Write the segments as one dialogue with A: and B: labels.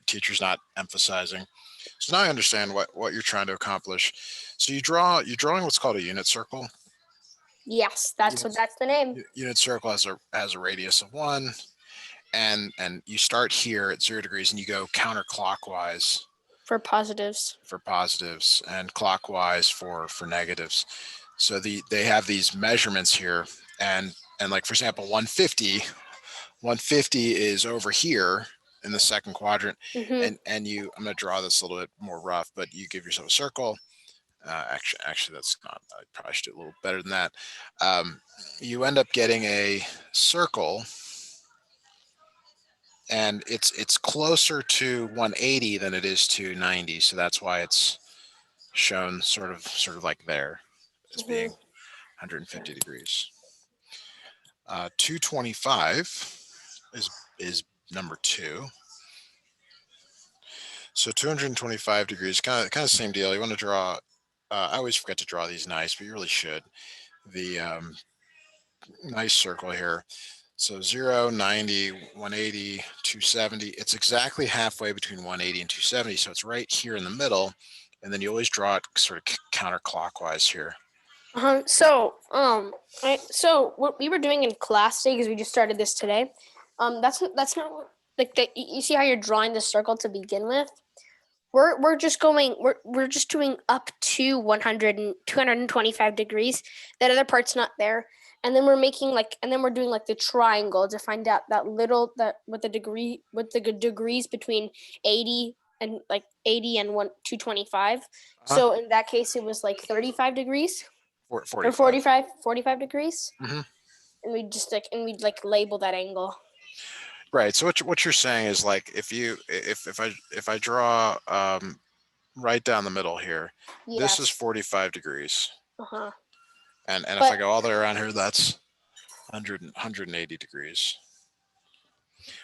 A: teacher's not emphasizing. So now I understand what you're trying to accomplish. So you're drawing what's called a unit circle.
B: Yes, that's the name.
A: Unit circle has a radius of 1, and you start here at 0 degrees and you go counterclockwise
B: For positives.
A: And clockwise for negatives. So they have these measurements here, and like for example 150 is over here in the second quadrant.
B: Mm-hmm.
A: and I'm going to draw this a little bit more rough, but you give yourself a circle. Actually that's not, I probably should do a little better than that. You end up getting a circle, and it's closer to 180 than it is to 90, so that's why it's shown sort of like there as being 150 degrees. 225 is number 2. So 225 degrees, kind of same deal. You want to draw. I always forget to draw these nice, but you really should. The nice circle here. So 0, 90, 180, 270. It's exactly halfway between 180 and 270. So it's right here in the middle. And then you always draw it sort of counterclockwise here.
B: So what we were doing in class today, because we just started this today, that's not like that. You see how you're drawing the circle to begin with? We're just doing up to 100 and 225 degrees. That other part's not there. And then we're doing like the triangle to find out with the degrees between 80 and 225. So in that case, it was like 35 degrees.
A: 45.
B: Or 45 degrees.
A: Mm-hmm.
B: And we'd label that angle.
A: Right. So what you're saying is, like, if I draw right down the middle here, yes. This is 45 degrees.
B: Uh-huh.
A: And if I go all the way around here, that's 180 degrees.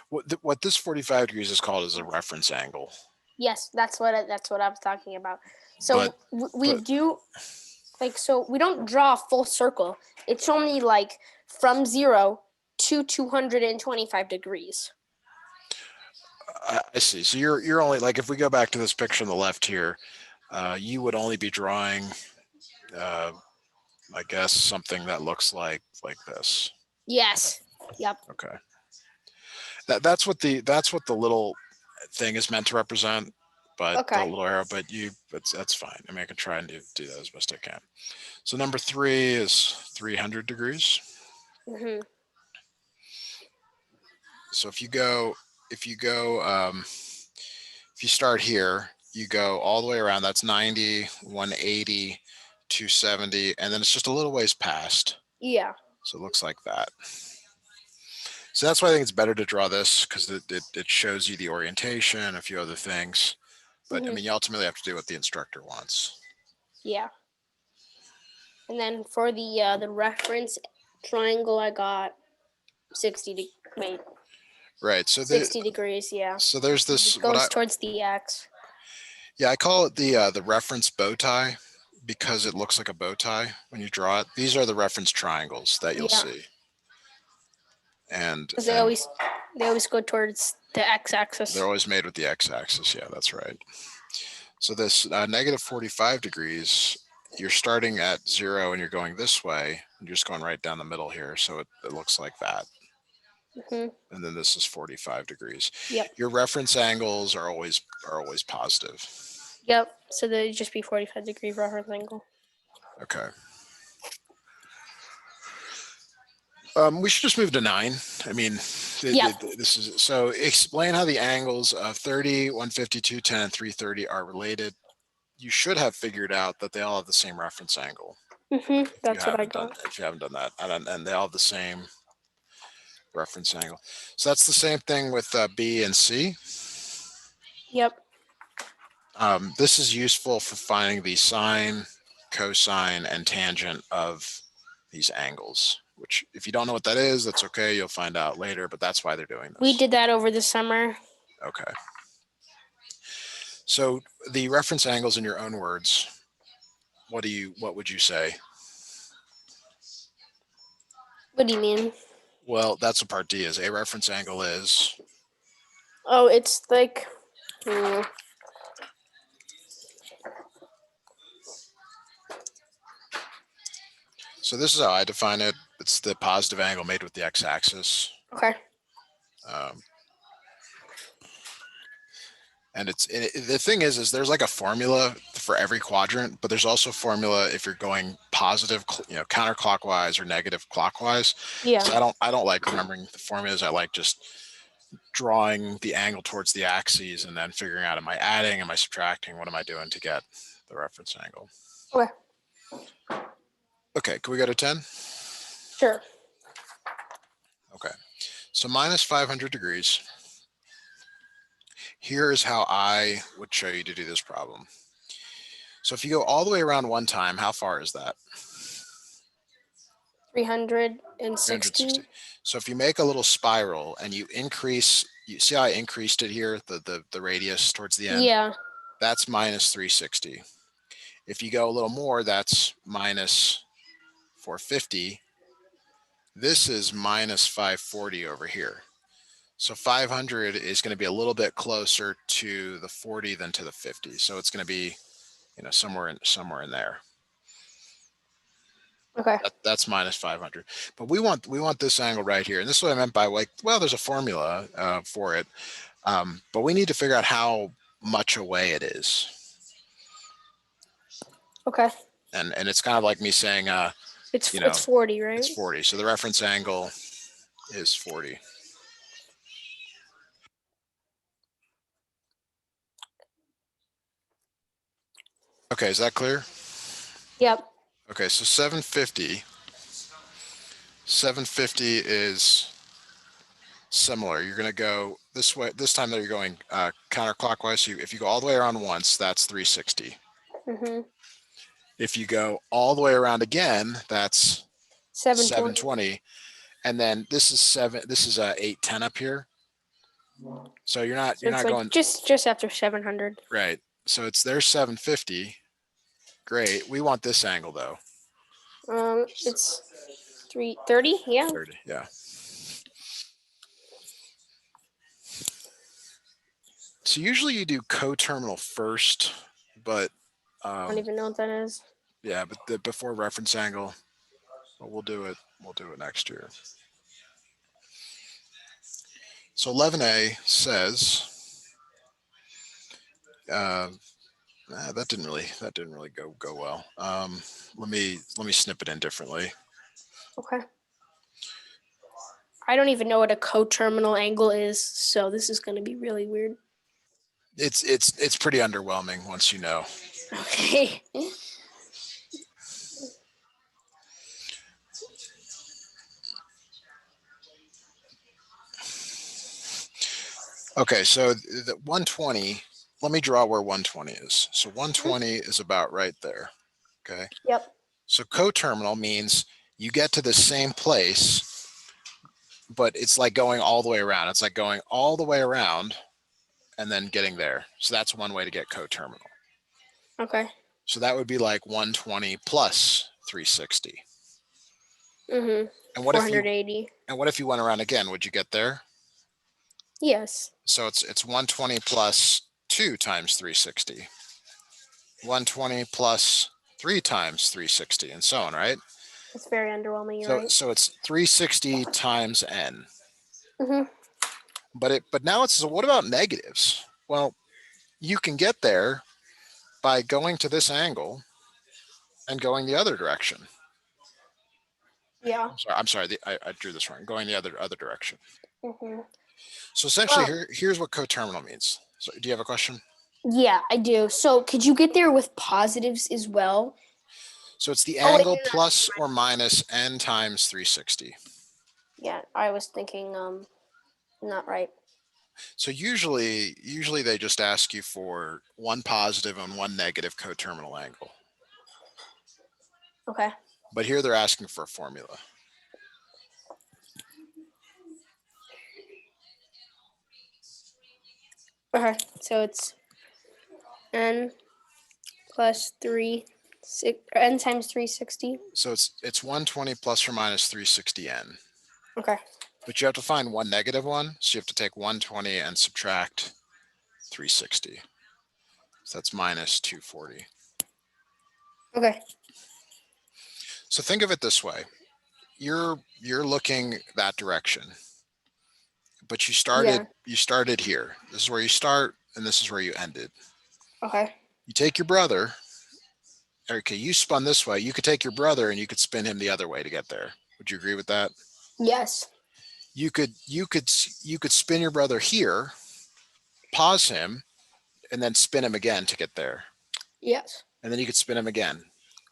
A: What this 45 degrees is called is a reference angle.
B: Yes, that's what I was talking about. So we don't draw a full circle. It's only like from 0 to 225 degrees.
A: I see. So you're only, like, if we go back to this picture on the left here, you would only be drawing, I guess, something that looks like this.
B: Yes. Yep.
A: Okay. That's what the little thing is meant to represent, but okay. The little arrow. But that's fine. I mean, I can try and do that as best I can. So number 3 is 300 degrees.
B: Mm-hmm.
A: So if you start here, you go all the way around. That's 90, 180, 270, and then it's just a little ways past.
B: Yeah.
A: So it looks like that. So that's why I think it's better to draw this, because it shows you the orientation and a few other things. But I mean, you ultimately have to do what the instructor wants.
B: Yeah. And then for the reference triangle, I got 60 degrees.
A: Right. So
B: 60 degrees. Yeah.
A: So there's this.
B: It goes towards the X.
A: Yeah, I call it the reference bow tie, because it looks like a bow tie when you draw it. These are the reference triangles that you'll see. And
B: they always go towards the x-axis.
A: They're always made with the x-axis. Yeah, that's right. So this negative 45 degrees, you're starting at 0 and you're going this way. You're just going right down the middle here, so it looks like that.
B: Mm-hmm.
A: And then this is 45 degrees.
B: Yep.
A: Your reference angles are always positive.
B: Yep. So they'd just be 45 degree reference angle.
A: Okay. We should just move to 9. I mean, this is, so explain how the angles of 30, 150, 210, and 330 are related. You should have figured out that they all have the same reference angle.
B: Mm-hmm. That's what I got.
A: If you haven't done that, and they all have the same reference angle. So that's the same thing with B and C.
B: Yep.
A: This is useful for finding the sine, cosine, and tangent of these angles, which, if you don't know what that is, that's okay. You'll find out later, but that's why they're doing this.
B: We did that over the summer.
A: Okay. So the reference angles, in your own words, what would you say?
B: What do you mean?
A: Well, that's what part D is. A reference angle is?
B: Oh, it's like Hmm.
A: So this is how I define it. It's the positive angle made with the x-axis.
B: Okay.
A: And the thing is there's like a formula for every quadrant, but there's also a formula if you're going positive, counterclockwise or negative clockwise.
B: Yeah.
A: So I don't like remembering the formulas. I like just drawing the angle towards the axes and then figuring out, am I adding, am I subtracting, what am I doing to get the reference angle?
B: Okay.
A: Okay, can we go to 10?
B: Sure.
A: Okay, so minus 500 degrees. Here is how I would show you to do this problem. So if you go all the way around one time, how far is that?
B: 360.
A: 360. So if you make a little spiral and you increase, you see how I increased it here, the radius towards the end?
B: Yeah.
A: That's minus 360. If you go a little more, that's minus 450. This is minus 540 over here. So 500 is going to be a little bit closer to the 40 than to the 50. So it's going to be, somewhere in there.
B: Okay.
A: That's minus 500. But we want this angle right here. And this is what I meant by like, well, there's a formula for it. But we need to figure out how much away it is.
B: Okay.
A: And it's kind of like me saying,
B: It's 40, right?
A: It's 40. So the reference angle is 40. Okay, is that clear?
B: Yep.
A: Okay, so 750 is similar. You're going to go this way. This time that you're going counterclockwise. So if you go all the way around once, that's 360.
B: Mm-hmm.
A: If you go all the way around again, that's
B: 720.
A: 720. And then this is 810 up here. So you're not
B: So it's like
A: going
B: just after 700.
A: right. So it's there's 750. Great. We want this angle though.
B: It's 330. Yeah.
A: 30. Yeah. So usually you do coterminal first, but
B: I don't even know what that is.
A: yeah, but the before reference angle, but we'll do it next year. So 11A says that didn't really go well. Let me snip it in differently.
B: Okay. I don't even know what a coterminal angle is, so this is going to be really weird.
A: It's pretty underwhelming once you know.
B: Okay.
A: Okay, so the 120, let me draw where 120 is. So 120 is about right there. Okay.
B: Yep.
A: So coterminal means you get to the same place, but it's like going all the way around. It's like going all the way around and then getting there. So that's one way to get coterminal.
B: Okay.
A: So that would be like 120 plus 360.
B: Mm-hmm.
A: And what
B: 480.
A: if you went around again? Would you get there?
B: Yes.
A: So it's 120 plus 2 times 360. 120 plus 3 times 360 and so on, right?
B: It's very underwhelming,
A: So
B: right?
A: so it's 360 times n.
B: Mm-hmm.
A: But now it's, so what about negatives? Well, you can get there by going to this angle and going the other direction.
B: Yeah.
A: I'm sorry, I drew this wrong. Going the other direction.
B: Mm-hmm.
A: So essentially, here's what coterminal means. So do you have a question?
B: Yeah, I do. So could you get there with positives as well?
A: So it's the
B: Oh, wait,
A: angle
B: no.
A: plus or minus n times 360.
B: Yeah, I was thinking not right.
A: So usually they just ask you for one positive and one negative coterminal angle.
B: Okay.
A: But here they're asking for a formula.
B: Okay. So it's n plus n times 360.
A: So it's 120 plus or minus 360n.
B: Okay.
A: But you have to find one negative one. So you have to take 120 and subtract 360. So that's minus 240.
B: Okay.
A: So think of it this way. You're looking that direction, but you started here. This is where you start, and this is where you ended.
B: Okay.
A: You take your brother. Okay, you spun this way. You could take your brother and you could spin him the other way to get there. Would you agree with that?
B: Yes.
A: You could spin your brother here, pause him, and then spin him again to get there.
B: Yes.
A: And then you could spin him again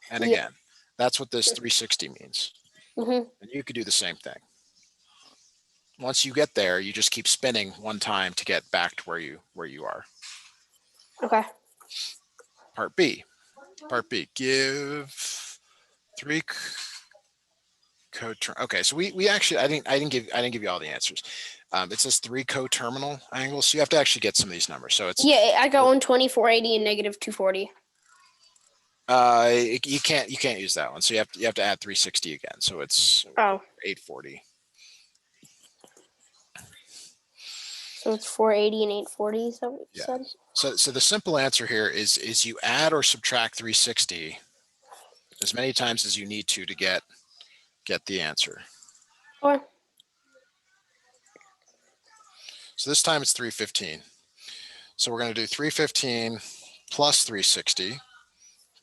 A: and
B: Yeah.
A: again. That's what this 360 means.
B: Mm-hmm.
A: And you could do the same thing. Once you get there, you just keep spinning one time to get back to where you are.
B: Okay.
A: Part B. Give 3 okay, so we actually I didn't give you all the answers. It says 3 coterminal angles, so you have to actually get some of these numbers. So it's
B: I got 120, 480, and negative 240.
A: you can't use that one. So you have to add 360 again. So it's 840.
B: So it's 480 and 840. Is that what you said?
A: So the simple answer here is you add or subtract 360 as many times as you need to get the answer.
B: Okay.
A: So this time it's 315. So we're going to do 315 plus 360,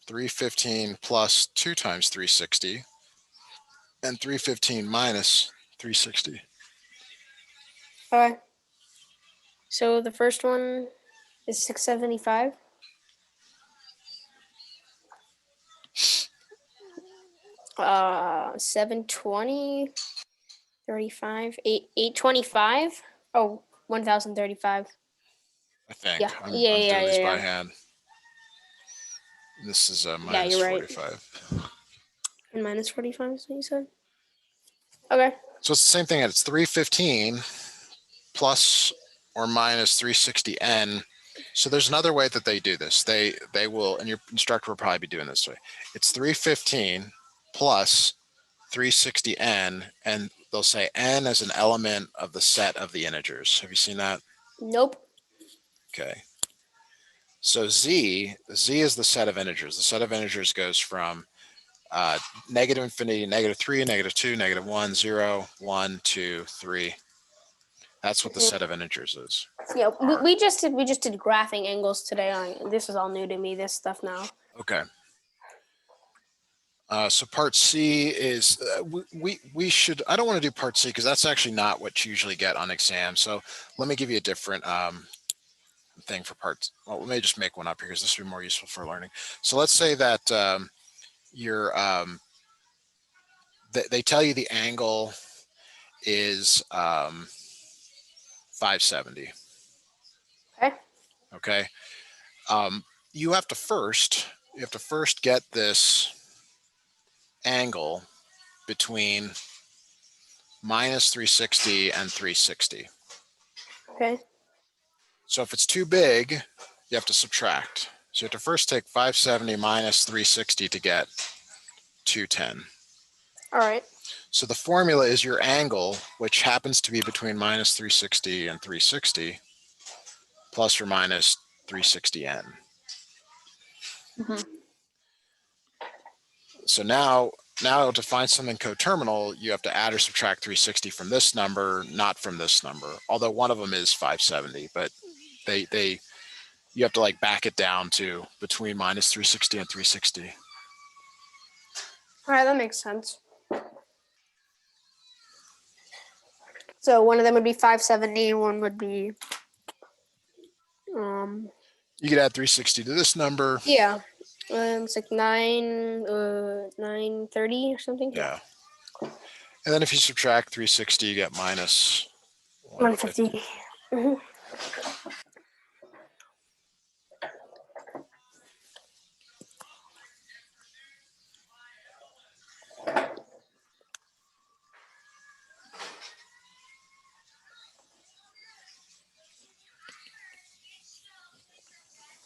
A: 315 plus 2 times 360, and 315 minus 360.
B: Okay. So the first one is 675. Uh, 720, 35, 825. Oh, 1035.
A: I think.
B: Yeah.
A: I'm doing these by hand. This is minus
B: you're
A: 45.
B: Right. And minus 45 is what you said? Okay.
A: So it's the same thing. It's 315 plus or minus 360n. So there's another way that they do this. They will, and your instructor will probably be doing this way. It's 315 plus 360n, and they'll say n as an element of the set of the integers. Have you seen that?
B: Nope.
A: Okay. So z is the set of integers. The set of integers goes from negative infinity, -3, -2, -1, 0, 1, 2, 3. That's what the set of integers is.
B: Yeah, we just did graphing angles today. This is all new to me. This stuff now.
A: Okay. So part C is we should. I don't want to do part C because that's actually not what you usually get on exam. So let me give you a different thing for part. Well, let me just make one up here because this will be more useful for learning. So let's say that they tell you the angle is 570.
B: Okay.
A: Okay. You have to first get this angle between minus 360 and 360.
B: Okay.
A: So if it's too big, you have to subtract. So you have to first take 570 minus 360 to get 210.
B: All right.
A: So the formula is your angle, which happens to be between minus 360 and 360, plus or minus 360n.
B: Mm-hmm.
A: So now to find something coterminal, you have to add or subtract 360 from this number, not from this number. Although one of them is 570, but you have to like back it down to between minus 360 and 360.
B: All right, that makes sense. So one of them would be 570, and one would be
A: You could add 360 to this number.
B: Yeah. It's like 930 or something.
A: Yeah. And then if you subtract 360, you get minus
B: 150. Mm-hmm.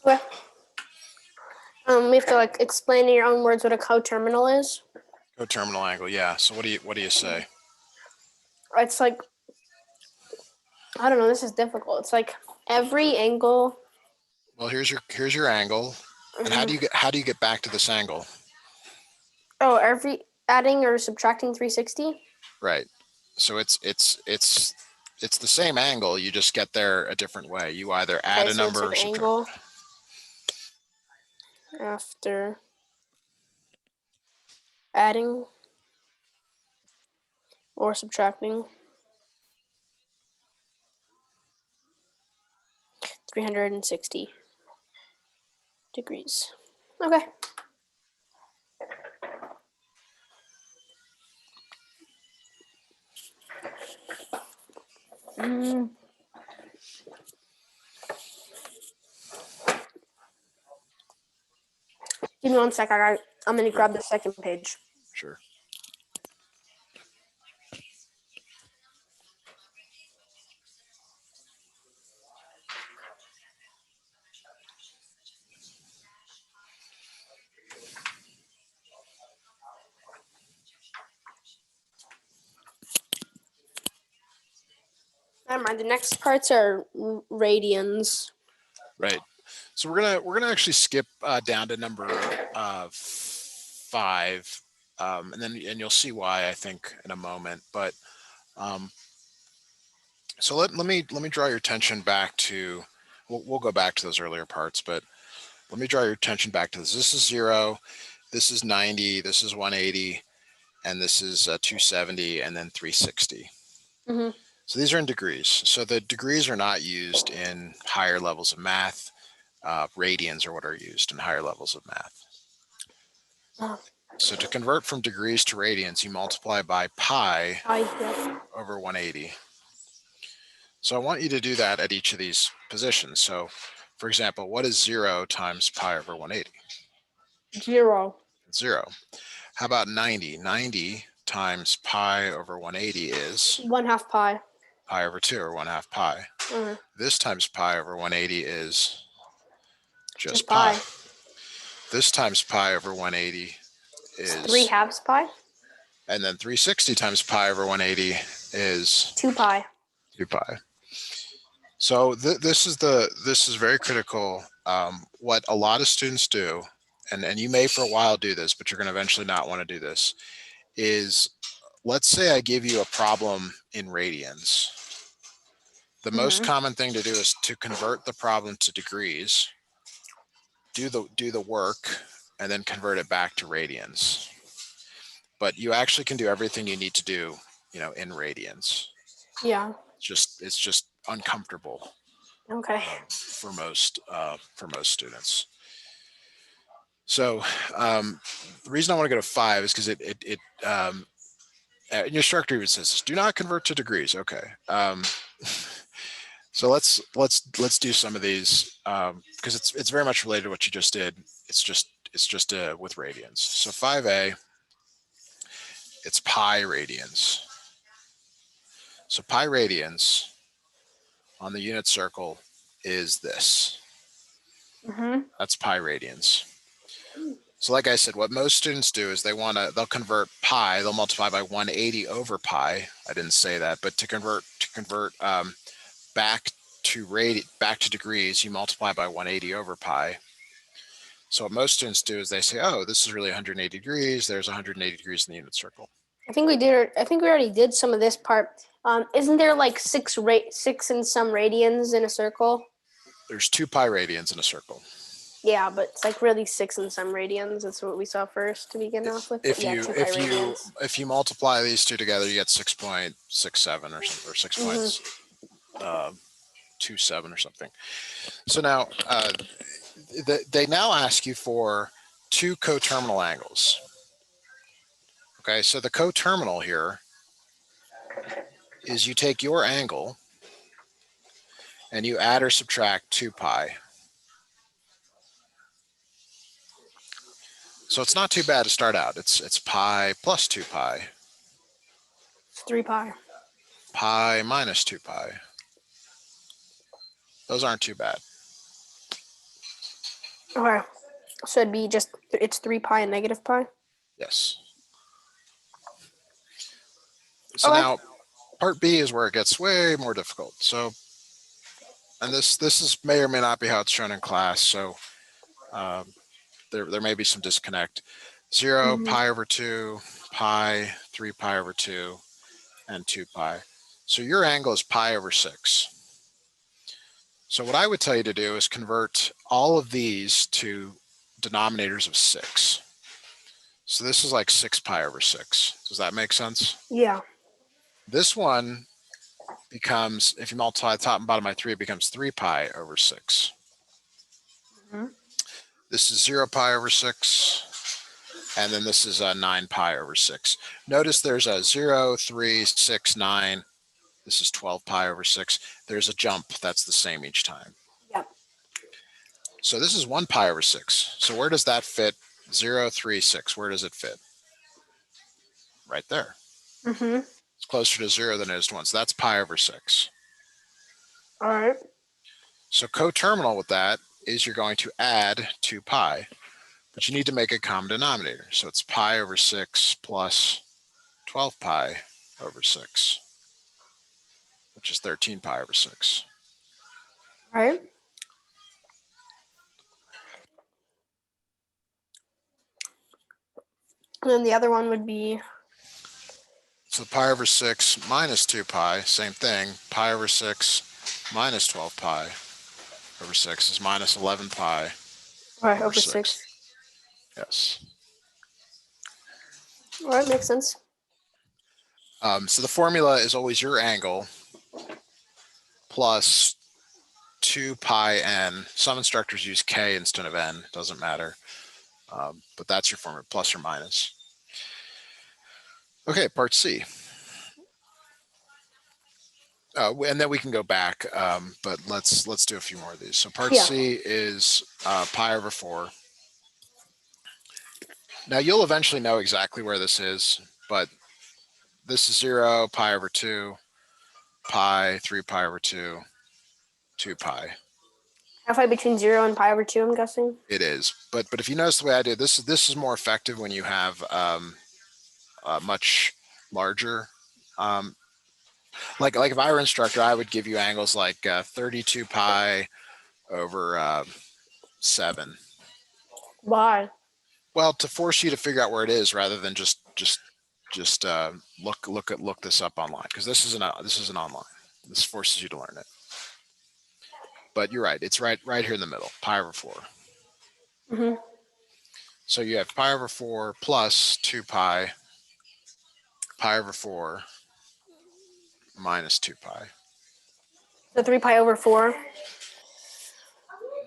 B: Okay. We have to like explain in your own words what a coterminal is.
A: Coterminal angle, yeah. So what do you say?
B: It's like, I don't know, this is difficult. It's like every angle.
A: Well, here's your angle. And how do you get back to this angle?
B: Oh, every adding or subtracting 360?
A: Right. So it's the same angle. You just get there a different way. You either add
B: Okay,
A: a
B: so
A: number
B: it's
A: or
B: an
A: subtract.
B: angle after adding or subtracting 360 degrees. Okay. Give me 1 sec. I'm gonna grab the second page.
A: Sure.
B: Never mind. The next parts are radians.
A: Right. So we're gonna actually skip down to number 5, and you'll see why, I think, in a moment. But so let me draw your attention back to. We'll go back to those earlier parts, but let me draw your attention back to this. This is 0. This is 90. This is 180, and this is 270, and then 360.
B: Mm-hmm.
A: So these are in degrees. So the degrees are not used in higher levels of math. Radians are what are used in higher levels of math.
B: Oh.
A: So to convert from degrees to radians, you multiply by pi over 180. So I want you to do that at each of these positions. So for example, what is 0 times pi over 180?
B: 0.
A: 0. How about 90? 90 times pi over 180 is
B: 1/2 pi.
A: pi over 2, or 1/2 pi. This times pi over 180 is just pi. This times pi over 180 is
B: 3/2 pi.
A: And then 360 times pi over 180 is
B: 2 pi.
A: 2 pi. So this is very critical. What a lot of students do, and you may for a while do this, but you're going to eventually not want to do this, is let's say I give you a problem in radians. The most common thing to do is to convert the problem to degrees, do the work, and then convert it back to radians. But you actually can do everything you need to do, in radians.
B: Yeah.
A: It's just uncomfortable.
B: Okay.
A: For most students. So the reason I want to go to 5 is because your instructor even says, do not convert to degrees. Okay. So let's do some of these because it's very much related to what you just did. It's just with radians. So 5a, it's pi radians. So pi radians on the unit circle is this. That's pi radians. So like I said, what most students do is they'll convert pi, they'll multiply by 180 over pi. I didn't say that, but to convert back to degrees, you multiply by 180 over pi. So what most students do is they say, oh, this is really 180 degrees. There's 180 degrees in the unit circle.
B: I think we already did some of this part. Isn't there like 6 and some radians in a circle?
A: There's 2 pi radians in a circle.
B: Yeah, but it's like really 6 and some radians. That's what we saw first to begin off with.
A: If you multiply these two together, you get 6.67 or 6.27 or something. So now they now ask you for 2 coterminal angles. Okay, so the coterminal here is you take your angle and you add or subtract 2 pi. So it's not too bad to start out. It's pi plus 2 pi.
B: 3 pi.
A: Pi minus 2 pi. Those aren't too bad.
B: Okay. So it'd be it's 3 pi and negative pi?
A: Yes. So now part B is where it gets way more difficult. So and this is may or may not be how it's shown in class. So there may be some disconnect. 0,
B: Mhm.
A: pi over 2, pi, 3 pi over 2, and 2 pi. So your angle is pi over 6. So what I would tell you to do is convert all of these to denominators of 6. So this is like 6 pi over 6. Does that make sense?
B: Yeah.
A: This one becomes, if you multiply the top and bottom by 3, it becomes 3 pi over 6.
B: Mhm.
A: This is 0 pi over 6. And then this is 9 pi over 6. Notice there's a 0, 3, 6, 9. This is 12 pi over 6. There's a jump that's the same each time.
B: Yeah.
A: So this is 1 pi over 6. So where does that fit? 0, 3, 6. Where does it fit? Right there.
B: Mhm.
A: It's closer to 0 than it is to 1. So that's pi over 6.
B: All right.
A: So coterminal with that is you're going to add 2 pi, but you need to make a common denominator. So it's pi over 6 plus 12 pi over 6, which is 13 pi over 6.
B: All right. And then the other one would be
A: So pi over 6 minus 2 pi, same thing. Pi over 6 minus 12 pi over 6 is minus 11 pi
B: right
A: over
B: over
A: 6.
B: 6.
A: Yes.
B: All right, makes sense.
A: So the formula is always your angle plus 2 pi n. Some instructors use k instead of n. Doesn't matter. But that's your formula, plus or minus. Okay, part C. And then we can go back, but let's do a few more of these. So part
B: Yeah.
A: C is pi over 4. Now you'll eventually know exactly where this is, but this is 0, pi over 2, pi, 3 pi over 2, 2 pi.
B: Halfway between 0 and pi over 2, I'm guessing.
A: It is, but if you notice the way I do this is more effective when you have much larger. Um, like if I were instructor, I would give you angles like 32 pi over 7.
B: Why?
A: Well, to force you to figure out where it is rather than just look this up online, because this isn't online. This forces you to learn it. But you're right. It's right here in the middle, pi over 4.
B: Mm-hmm.
A: So you have pi over 4 plus 2 pi, pi over 4 minus 2 pi.
B: So 3 pi over 4.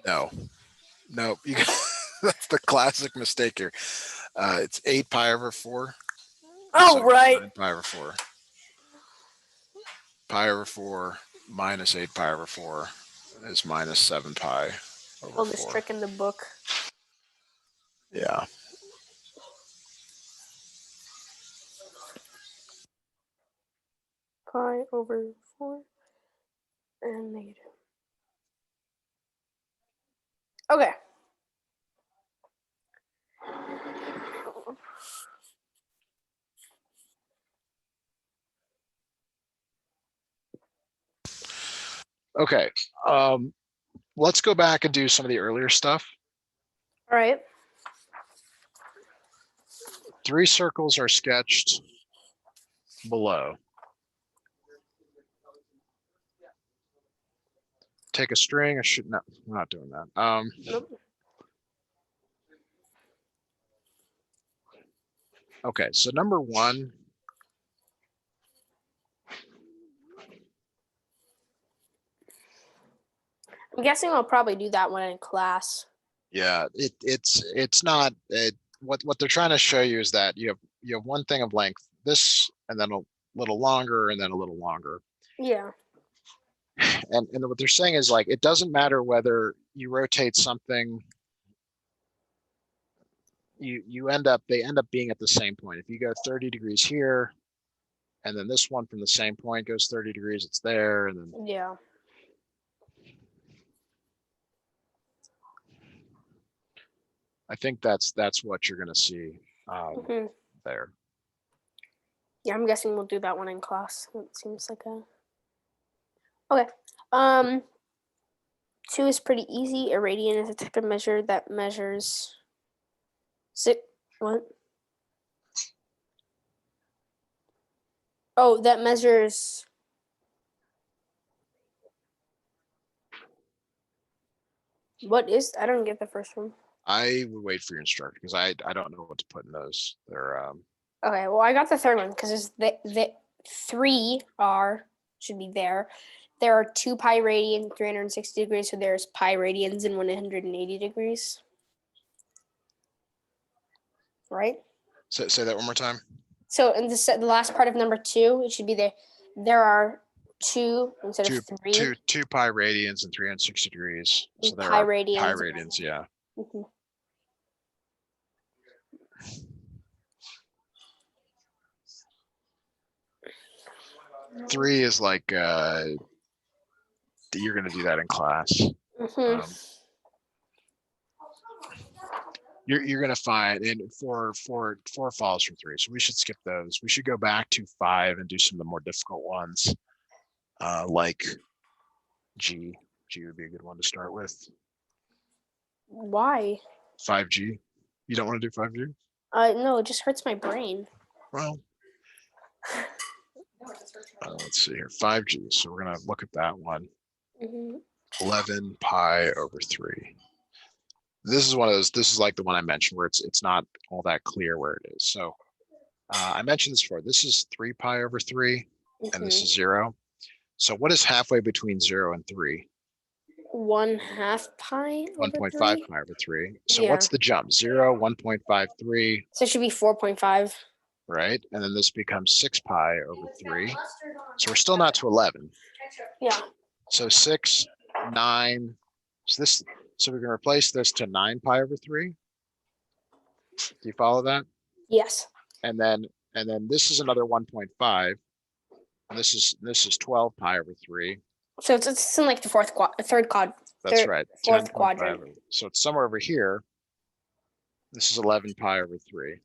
A: No, you that's the classic mistake here. It's 8 pi over 4.
B: Oh,
A: So
B: right.
A: 9 pi over 4. Pi over 4 minus 8 pi over 4 is minus 7 pi over
B: Oldest
A: 4.
B: trick in the book.
A: Yeah.
B: Pi over 4 and negative. Okay.
A: Okay. Let's go back and do some of the earlier stuff.
B: All right.
A: 3 circles are sketched below. Take a string. No, we're not doing that.
B: Nope.
A: Okay, so number 1.
B: I'm guessing I'll probably do that one in class.
A: Yeah, it's not what they're trying to show you is that you have one thing of length, this, and then a little longer, and then a little longer.
B: Yeah.
A: And what they're saying is, like, it doesn't matter whether you rotate something, they end up being at the same point. If you go 30 degrees here, and then this one from the same point goes 30 degrees, it's there, and then
B: Yeah.
A: I think that's what you're going to see
B: Mm-hmm.
A: there.
B: Yeah, I'm guessing we'll do that one in class. It seems like a. Okay. 2 is pretty easy. A radian is a type of measure that measures what? Oh, that measures what is, I don't get the first one.
A: I would wait for your instructor because I don't know what to put in those. They're
B: Okay, well, I got the third one because the 3 are, should be there. There are 2 pi radians, 360 degrees, so there's pi radians in 180 degrees. Right?
A: say that one more time.
B: So in the last part of number 2, it should be there are 2 instead of 3.
A: Two pi radians and 360 degrees. So there
B: Pi
A: are
B: radians.
A: pi radians, yeah.
B: Mhm.
A: 3 is like you're gonna do that in class.
B: Mhm.
A: You're gonna find, and four follows from 3, so we should skip those. We should go back to 5 and do some of the more difficult ones, like G. G would be a good one to start with.
B: Why?
A: 5G. You don't want to do 5G?
B: No, it just hurts my brain.
A: Well, let's see here. 5G. So we're gonna look at that one.
B: Mhm.
A: 11 pi over 3. This is one of those. This is like the one I mentioned where it's not all that clear where it is. So I mentioned this before. This is 3 pi over 3, and this is 0. So what is halfway between 0 and 3?
B: 1/2 pi over
A: 1.5
B: 3.
A: pi over 3. So
B: Yeah.
A: what's the jump? 0, 1.53,
B: So it should be 4.5.
A: right? And then this becomes 6 pi over 3. So we're still not to 11.
B: Yeah.
A: So 6, 9. So we can replace this to 9 pi over 3. Do you follow that?
B: Yes.
A: And then this is another 1.5. And this is 12 pi over 3.
B: So it's in like the third quad.
A: That's right.
B: Fourth quadrant.
A: So it's somewhere over here. This is 11 pi over 3.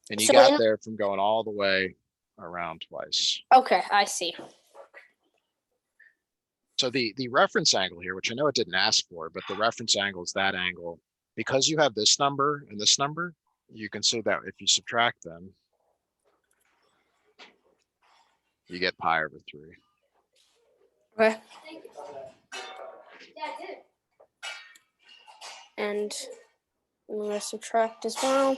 A: And you
B: So
A: got there from going all the way around twice.
B: Okay, I see.
A: So the reference angle here, which I know it didn't ask for, but the reference angle is that angle. Because you have this number and this number, you can see that if you subtract them, you get pi over 3.
B: Okay. And I'm going to subtract as well.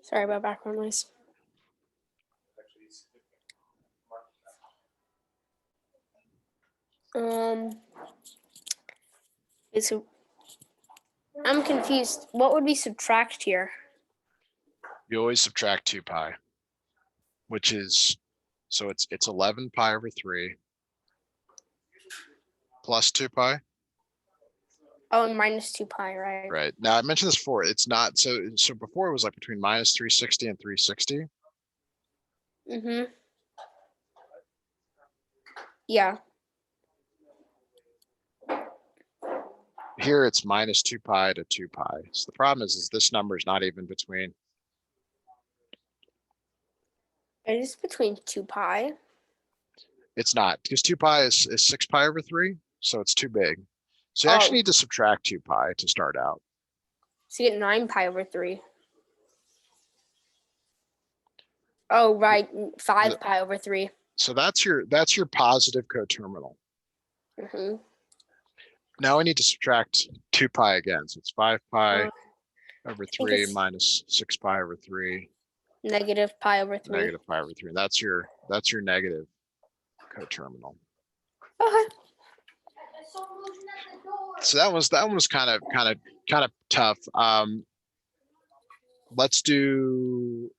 B: Sorry about background noise. So I'm confused. What would we subtract here?
A: You always subtract 2 pi, which is, so it's 11 pi over 3 plus 2 pi.
B: Oh, and minus 2 pi, right?
A: Right. Now I mentioned this before. It's not, so before it was like between minus 360 and 360.
B: Mm-hmm. Yeah.
A: Here it's minus 2 pi to 2 pi. So the problem is this number is not even between.
B: It is between 2 pi.
A: It's not, because 2 pi is 6 pi over 3. So it's too big. So you actually need to subtract 2 pi to start out.
B: So you get 9 pi over 3. Oh, right. 5 pi over 3.
A: So that's your positive coterminal.
B: Mm-hmm.
A: Now I need to subtract 2 pi again. So it's 5 pi over 3 minus 6 pi over 3.
B: Negative pi over 3.
A: Negative pi over 3. That's your negative coterminal.
B: Okay.
A: So that one was kind of tough. Let's do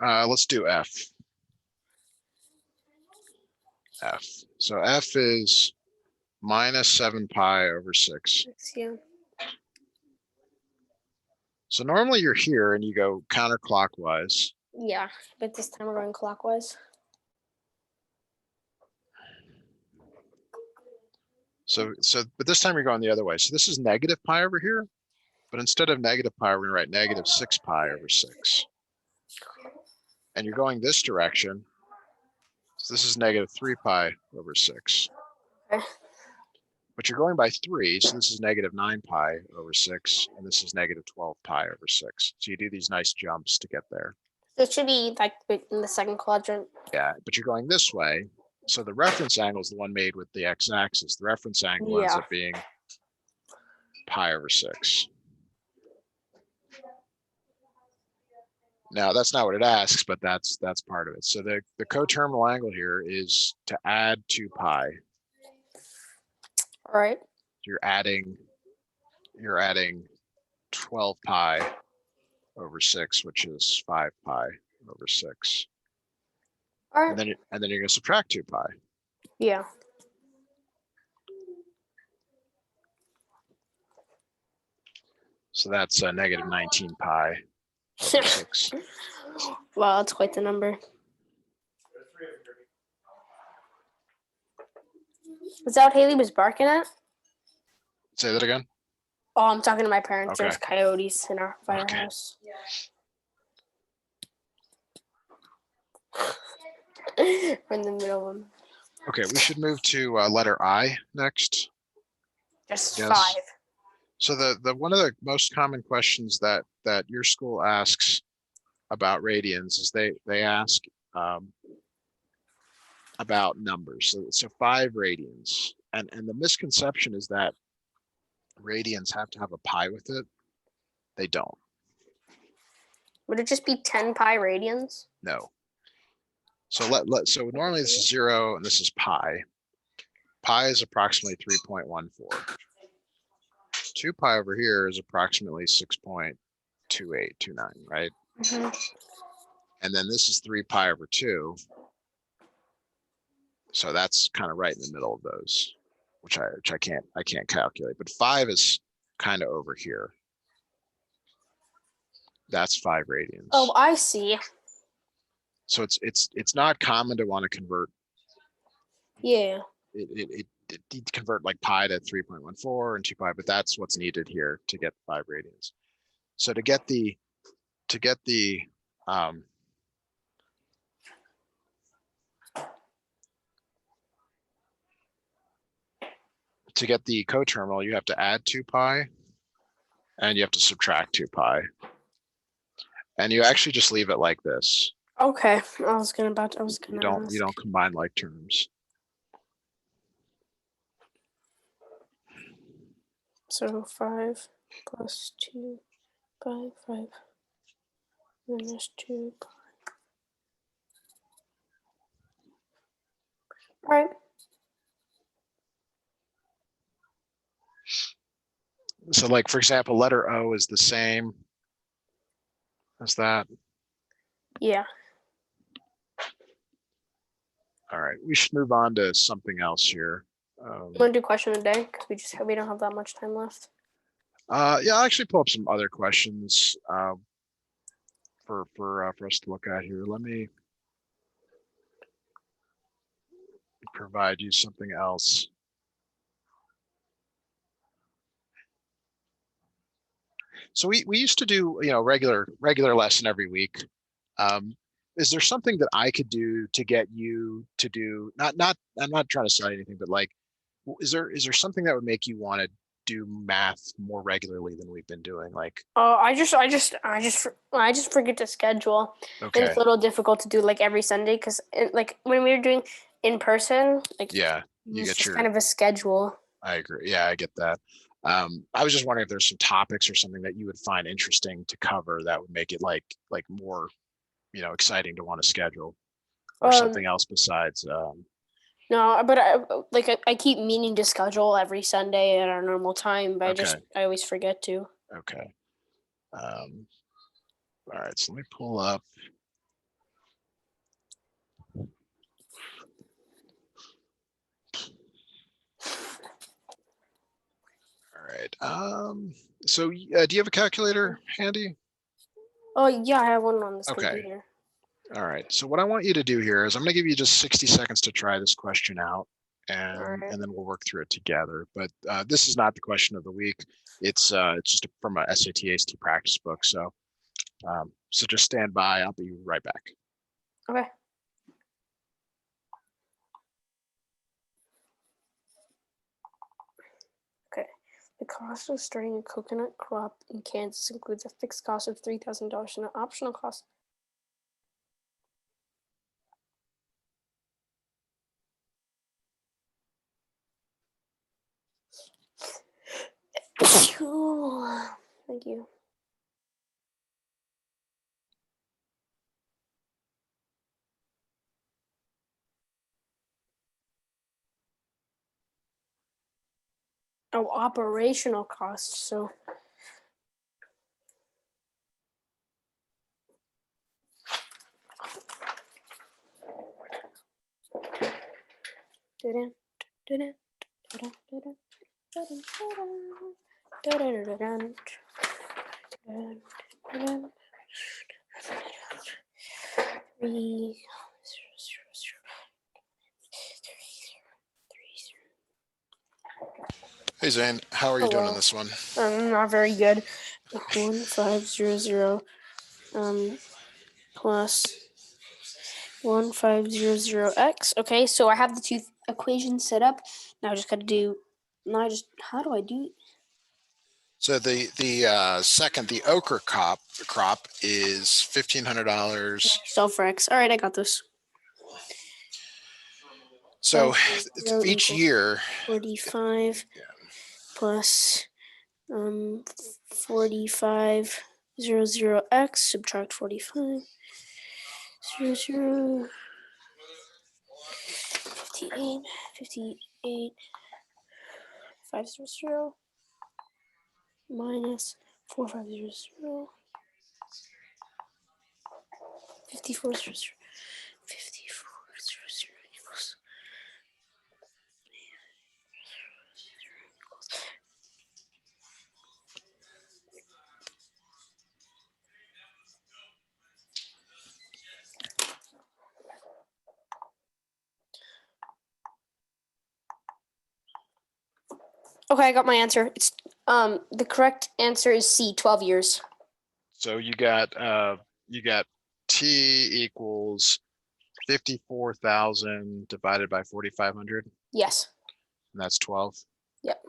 A: let's do F. F. So F is minus 7 pi over 6.
B: Yeah.
A: So normally you're here and you go counterclockwise.
B: Yeah, but this time we're going clockwise.
A: So but this time you're going the other way. So this is negative pi over here. But instead of negative pi, we're gonna write negative 6 pi over 6. And you're going this direction. So this is negative 3 pi over 6.
B: Okay.
A: But you're going by 3, so this is negative 9 pi over 6, and this is negative 12 pi over 6. So you do these nice jumps to get there.
B: It should be like in the second quadrant.
A: Yeah, but you're going this way. So the reference angle is the one made with the x-axis. The reference angle ends up being pi over 6. Now that's not what it asks, but that's part of it. So the coterminal angle here is to add 2 pi.
B: All right.
A: You're adding 12 pi over 6, which is 5 pi over 6.
B: All right.
A: And then you're going to subtract 2 pi.
B: Yeah.
A: So that's negative 19 pi over 6.
B: Wow, that's quite the number. Is that what Haley was barking at?
A: Say that again.
B: Oh, I'm talking to my parents.
A: Okay.
B: There's coyotes in our
A: Okay.
B: firehouse. We're in the middle of them.
A: Okay, we should move to letter I next.
B: Just
A: Yes.
B: 5.
A: So the one of the most common questions that your school asks about radians is they ask about numbers. So 5 radians, and the misconception is that radians have to have a pi with it. They don't.
B: Would it just be 10 pi radians?
A: No. So so normally this is 0 and this is pi. Pi is approximately 3.14. 2 pi over here is approximately 6.2829, right?
B: Mm-hmm.
A: And then this is 3 pi over 2. So that's kind of right in the middle of those, which I can't calculate. But 5 is kind of over here. That's 5 radians.
B: Oh, I see.
A: So it's not common to want to convert.
B: Yeah.
A: It convert like pi to 3.14 and 2 pi, but that's what's needed here to get 5 radians. So to get the coterminal, you have to add 2 pi and you have to subtract 2 pi. And you actually just leave it like this.
B: Okay. I was gonna
A: You don't combine like terms.
B: So 5 plus 2 pi 5 minus 2 pi. All right.
A: So like, for example, letter O is the same as that.
B: Yeah.
A: All right, we should move on to something else here.
B: You want to do question of the day? Because we don't have that much time left.
A: Yeah, I'll actually pull up some other questions for us to look at here. Let me provide you something else. So we used to do, regular lesson every week. Is there something that I could do to get you to do, I'm not trying to sell anything, but like, is there something that would make you want to do math more regularly than we've been doing? Like,
B: Oh, I just forget to schedule.
A: okay.
B: And it's a little difficult to do like every Sunday because like when we were doing in person, like
A: yeah, you
B: it's
A: get
B: just kind of a schedule.
A: I agree. Yeah, I get that. I was just wondering if there's some topics or something that you would find interesting to cover that would make it like more, exciting to want to schedule, or something else besides.
B: No, but I keep meaning to schedule every Sunday at our normal time, but
A: Okay.
B: I always forget to.
A: Okay. All right, so let me pull up. All right. So do you have a calculator handy?
B: Oh yeah, I have one on this
A: Okay.
B: computer.
A: All right. So what I want you to do here is I'm going to give you just 60 seconds to try this question out.
B: Alright.
A: and then we'll work through it together. But this is not the question of the week. It's just from a SAT AST practice book. So so just stand by. I'll be right back.
B: Okay. Okay. The cost of starting a coconut crop in Kansas includes a fixed cost of $3,000 and an optional cost. Thank you. Oh, operational costs. So
A: Hey Zane, how are you doing on this one?
B: Not very good. 1500 plus 1500x. Okay, so I have the two equations set up. Now I just got to do. Now I just. How do I do?
A: So the ochre crop is $1,500.
B: Solve for x. All right, I got this.
A: So
B: 0
A: each
B: equals
A: year,
B: 45 plus 4500x, subtract 45 00 58 500 minus 4500 5400 equals Okay, I got my answer. It's the correct answer is C, 12 years.
A: so you got T equals 54,000 divided by 4,500,
B: Yes.
A: and that's 12.
B: Yep.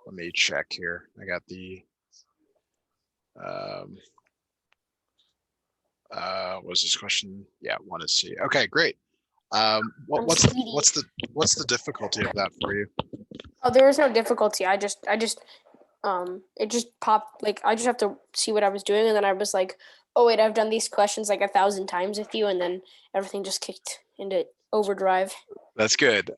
A: Let me check here. I got the was this question? Yeah, one is C. Okay, great. What's the difficulty of that for you?
B: Oh, there is no difficulty. I just it just popped, like I just have to see what I was doing, and then I was like, oh wait, I've done these questions like 1,000 times with you, and then everything just kicked into overdrive.
A: That's good.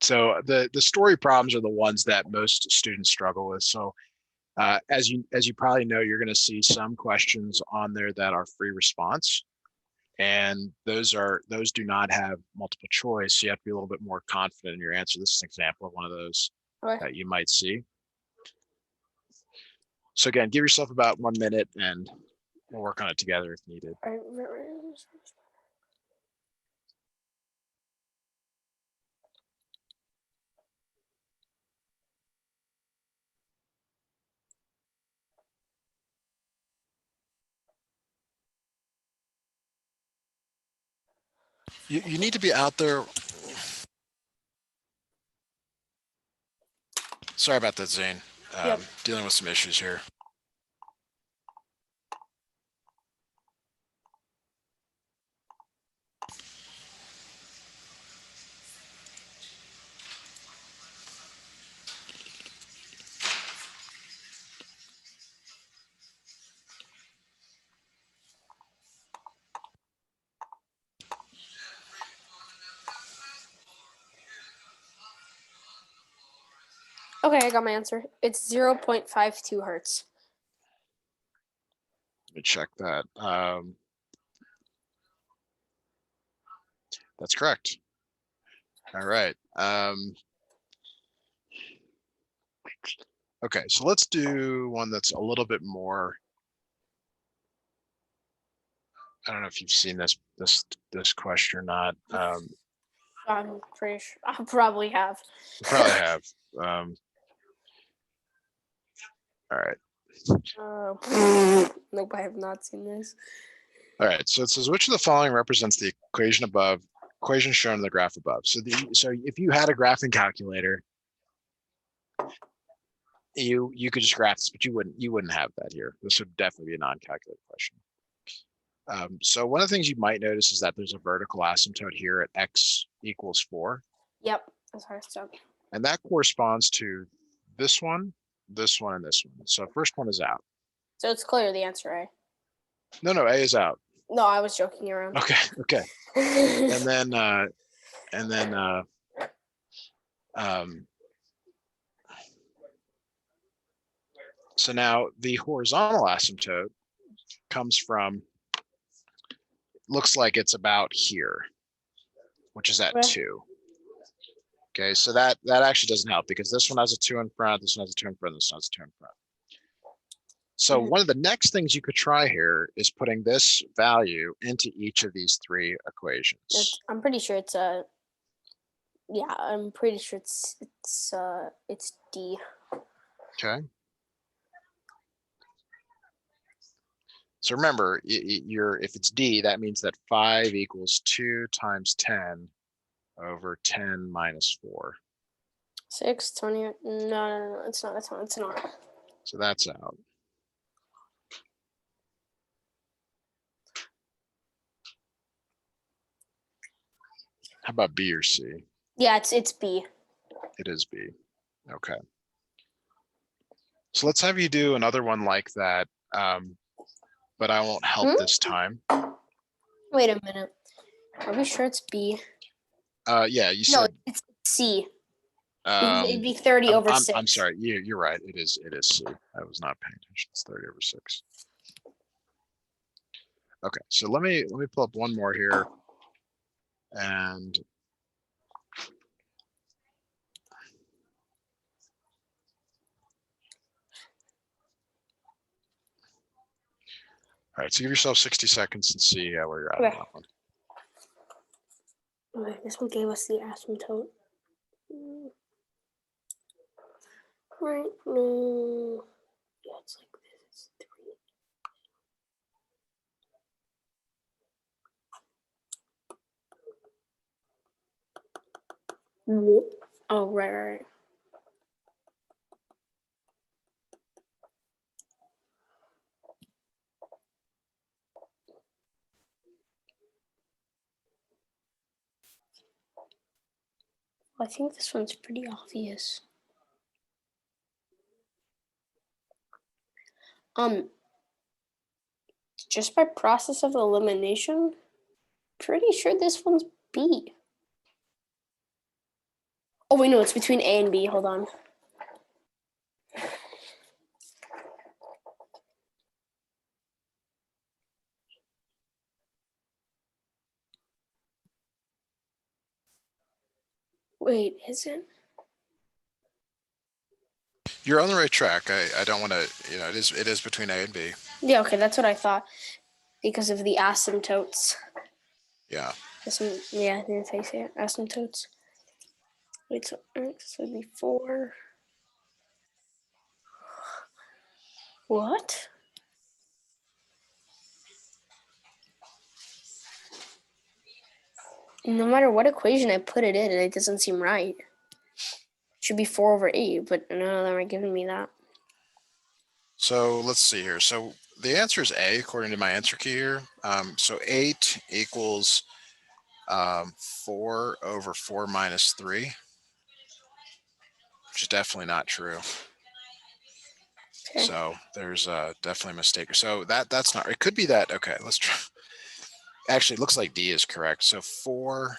A: So the story problems are the ones that most students struggle with. So as you probably know, you're going to see some questions on there that are free response, and those do not have multiple choice. So you have to be a little bit more confident in your answer. This is an example of one of those that you might see. So again, give yourself about 1 minute, and we'll work on it together if needed. You need to be out there. Sorry about that, Zane.
B: Yep.
A: Dealing with some issues here.
B: Okay, I got my answer. It's 0.52 hertz.
A: Let me check that. That's correct. All right. Okay, so let's do one that's a little bit more. I don't know if you've seen this question or not.
B: I'm pretty sure I probably have.
A: You probably have. All right.
B: Nope, I have not seen this.
A: All right. So it says, which of the following represents the equation above, equation shown in the graph above? So if you had a graphing calculator, you could just graph this, but you wouldn't have that here. This would definitely be a non-calculated question. So one of the things you might notice is that there's a vertical asymptote here at x equals 4.
B: Yep, that's how I start.
A: And that corresponds to this one, and this one. So first one is out.
B: So it's clear the answer A.
A: No, A is out.
B: No, I was joking around.
A: Okay. And then so now the horizontal asymptote comes from, looks like it's about here, which is at 2. Okay, so that actually doesn't help because this one has a 2 in front, this one has a 2 in front, this one has a 2 in front. So one of the next things you could try here is putting this value into each of these 3 equations.
B: I'm pretty sure it's I'm pretty sure it's D.
A: Okay. So remember, if it's D, that means that 5 equals 2 times 10 over 10 minus 4.
B: 6, 20. No, it's not. It's not.
A: So that's out. How about B or C?
B: Yeah, it's B.
A: It is B. Okay. So let's have you do another one like that, but I won't help this time.
B: Wait a minute. Are we sure it's B?
A: Yeah, you said.
B: No, it's C. It'd be 30 over 6.
A: I'm sorry. You're right. It is C. I was not paying attention. It's 30 over 6. Okay, so let me pull up one more here, and all right. So give yourself 60 seconds and see where you're at on that one.
B: Okay, this one gave us the asymptote. Right. Yeah, it's like this. It's 3. Oh, right. I think this one's pretty obvious. Just by process of elimination, pretty sure this one's B. Oh wait, no, it's between A and B. Hold on. Wait, is it?
A: You're on the right track. I don't want to, it is between A and B.
B: Yeah, okay, that's what I thought. Because of the asymptotes.
A: Yeah.
B: Yeah, that's how you say it, asymptotes. Wait, so X would be 4. What? No matter what equation I put it in, it doesn't seem right. It should be 4 over 8, but none of them are giving me that.
A: So let's see here. So the answer is A, according to my answer key here. So 8 equals 4 over 4 minus 3, which is definitely not true. Okay. So there's definitely a mistake. So that's not, it could be that. Okay, let's try. Actually, it looks like D is correct. So 4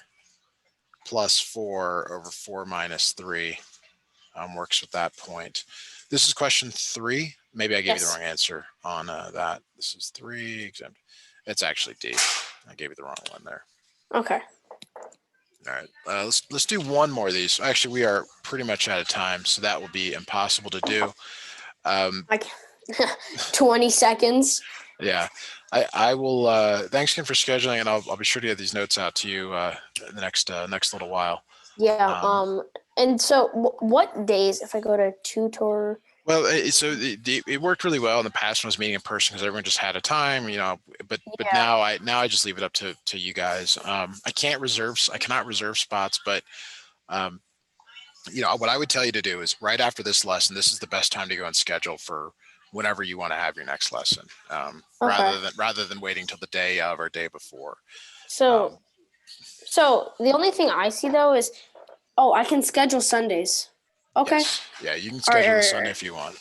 A: plus 4 over 4 minus 3 works with that point. This is question 3. Maybe I gave you the wrong answer on that. This is 3 exempt. It's actually D. I gave you the wrong one there.
B: Okay.
A: All right. Let's do one more of these. Actually, we are pretty much out of time, so that will be impossible to do.
B: 20 seconds.
A: Yeah, I will. Thanks again for scheduling, and I'll be sure to get these notes out to you in the next little while.
B: Yeah.
A: Um,
B: And so what days if I go to tutor?
A: well, it worked really well in the past when I was meeting in person because everyone just had a time, But
B: Yeah.
A: now I just leave it up to you guys. I cannot reserve spots, but um, what I would tell you to do is right after this lesson. This is the best time to go and schedule for whenever you want to have your next lesson,
B: Okay.
A: rather than waiting till the day of or day before.
B: So
A: Um,
B: so the only thing I see though is I can schedule Sundays. Okay.
A: yes, yeah, you can
B: All right, all
A: schedule the
B: right, all
A: Sunday
B: right.
A: if you want.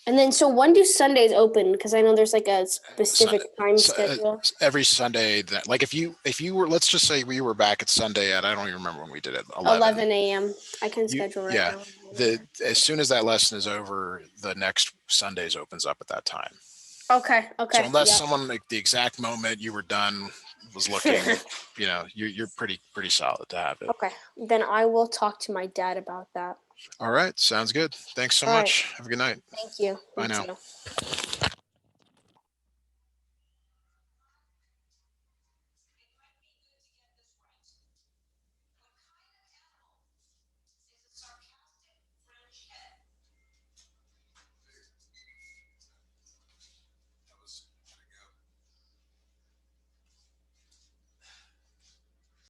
B: And then so when do Sundays open? Because I know there's like a
A: So,
B: specific time schedule.
A: every Sunday that, like, if you were, let's just say we were back at Sunday at, I don't even remember when we did it, 11.
B: 11 a.m. I can
A: You
B: schedule right
A: Yeah,
B: now.
A: as soon as that lesson is over, the next Sundays opens up at that time.
B: Okay.
A: So
B: Okay.
A: unless
B: Yep.
A: someone like the exact moment you were done was looking, you're pretty solid to have it.
B: Okay. Then I will talk to my dad about that.
A: All right, sounds good. Thanks so
B: All right.
A: much. Have a good night.
B: Thank you.
A: Bye
B: You
A: now.
B: too.